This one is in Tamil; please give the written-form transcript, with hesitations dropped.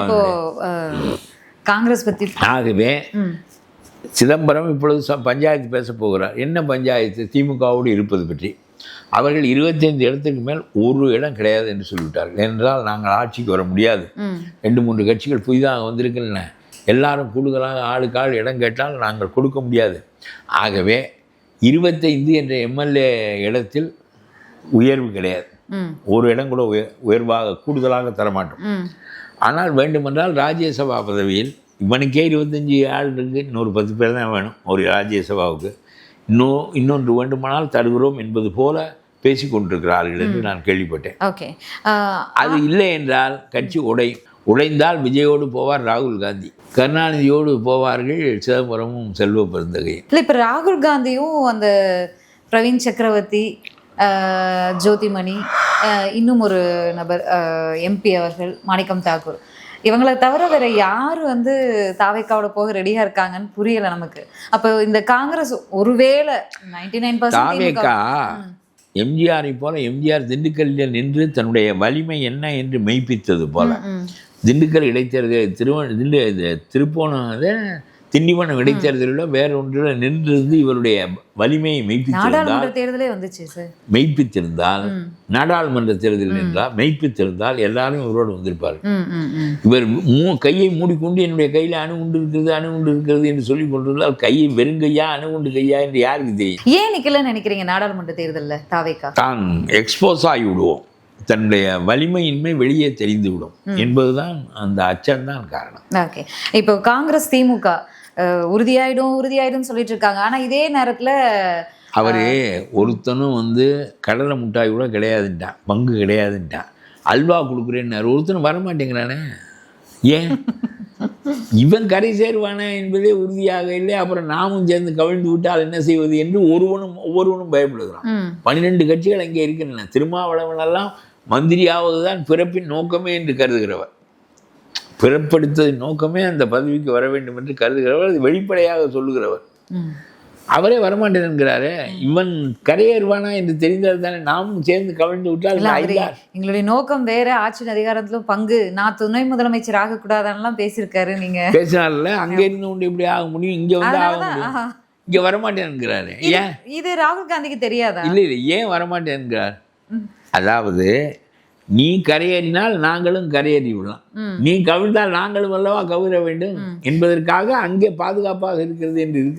இப்போ காங்கிரஸ் பத்தி. ஆகவே சிதம்பரம் இப்பொழுது பஞ்சாயத்து பேச போகிறார். என்ன பஞ்சாயத்து? திமுகவோடு இருப்பது பற்றி. அவர்கள் 25 இடத்துக்கு மேல் ஒரு இடம் கிடையாது என்று சொல்லிவிட்டார்கள். என்றால் நாங்கள் ஆட்சிக்கு வர முடியாது. 2-3 கட்சிகள் புதிதாக வந்திருக்கின்றன. எல்லாரும் கூடுதலாக ஆளுக்காள் இடம் கேட்டால் நாங்கள் கொடுக்க முடியாது. ஆகவே 25 என்ற எம்எல்ஏ இடத்தில் உயர்வு கிடையாது. ஒரு இடம் கூட உயர்வாக கூடுதலாக தரமாட்டோம். ஆனால் வேண்டுமென்றால் ராஜ்யசபா பதவியில் இவனுக்கே 25 ஆள் இருக்குது, இன்னொரு 10 பேர் தான் வேணும் ஒரு ராஜ்யசபாவுக்கு. இன்னொன்று வேண்டுமானால் தருகிறோம் என்பது போல பேசி கொண்டிருக்கிறார்கள் என்று நான் கேள்விப்பட்டேன். ஓகே, அது இல்லை என்றால் கட்சி உடைந்தால் விஜயோடு போவார் ராகுல் காந்தி, கருணாநிதியோடு போவார்கள் சிதம்பரமும் செல்வ பெருந்தகையும். இல்லை, இப்போ ராகுல் காந்தியும் அந்த பிரவீன் சக்கரவர்த்தி, ஜோதிமணி, இன்னும் ஒரு நபர் எம்பி அவர்கள் மாணிக்கம் தாக்கூர், இவங்களை தவிர வேற யார் வந்து தாவேக்காவோட போக ரெடியா இருக்காங்கன்னு புரியல நமக்கு. அப்போ இந்த காங்கிரஸ் ஒருவேளை 99% தாவேக்கா எம்ஜிஆரை போல எம்ஜிஆர் திண்டுக்கல்லில் நின்று தன்னுடைய வலிமை என்ன என்று மெய்ப்பித்தது போல திண்டுக்கல் இடைத்தேர்தல் திண்டிவனம் இடைத்தேர்தலில் வேற ஒன்றில் நின்றிருந்து இவருடைய வலிமையை மெய்ப்பித்திருந்தால் நாடாளுமன்ற தேர்தல் என்றால் மெய்ப்பித்திருந்தால் எல்லாரும் இவரோடு வந்திருப்பார்கள். இவர் கையை மூடிக்கொண்டு என்னுடைய கையில் அணு உண்டு இருக்கிறது என்று சொல்லிக் கொண்டிருந்தால் கையை வெறுங்கையா அணுகுண்டு கையா என்று யாருக்கு தெரியும்? ஏன் நிக்கலன்னு நினைக்கிறீங்க? நாடாளுமன்ற தேர்தலில் தாவேக்கா தான் எக்ஸ்போஸ் ஆகி விடுவோம், தன்னுடைய வலிமையின்மை வெளியே தெரிந்துவிடும் என்பதுதான் அந்த அச்சம்தான் காரணம். ஓகே, இப்போ காங்கிரஸ் திமுக உறுதியாயிடும் சொல்லிட்டு இருக்காங்க. ஆனா இதே நேரத்துல அவரு ஒருத்தனும் வந்து கடலை முட்டாய் கூட கிடையாதுன்ட்டான், பங்கு கிடையாதுன்ட்டான். அல்வா கொடுக்குறேன்னு ஒருத்தனும் வரமாட்டேங்கிறானே. ஏன் இவன் கரை சேருவானே என்பதே உறுதியாக இல்லை. அப்புறம் நாமும் சேர்ந்து கவிழ்ந்து விட்டால் என்ன செய்வது என்று ஒவ்வொருவனும் பயப்படுகிறான். 12 கட்சிகள் அங்கே இருக்கின்றன. திருமாவளவன் எல்லாம் மந்திரியாவதுதான் பிறப்பின் நோக்கமே என்று கருதுகிறவர், பிறப்படுத்ததின் நோக்கமே அந்த பதவிக்கு வர வேண்டும் என்று கருதுகிறவர், அது வெளிப்படையாக சொல்லுகிறவர். அவரே வரமாட்டேன் என்கிறாரு. இவன் கரையேறுவானா என்று தெரிந்தால் தானே நாமும் சேர்ந்து கவிழ்ந்து விட்டால். எங்களுடைய நோக்கம் வேற, ஆட்சி அதிகாரத்திலும் பங்கு, நான் துணை முதலமைச்சர் ஆகக்கூடாதான்லாம் பேசியிருக்காரு. நீங்க பேசினால அங்கே இருந்து கொண்டு இப்படி ஆக முடியும், இங்க வந்து ஆக முடியும், இங்க வரமாட்டேன் என்கிறாரு. ஏன் இது ராகுல் காந்திக்கு தெரியாதா? இல்லை, ஏன் வரமாட்டேன் என்கிறார்? அதாவது நீ கரையேறினால் நாங்களும் கரையேறி விடலாம், நீ கவிழ்ந்தால் நாங்களும் அல்லவா கவிழ வேண்டும் என்பதற்காக அங்கே பாதுகாப்பாக இருக்கிறது என்று இருக்கு.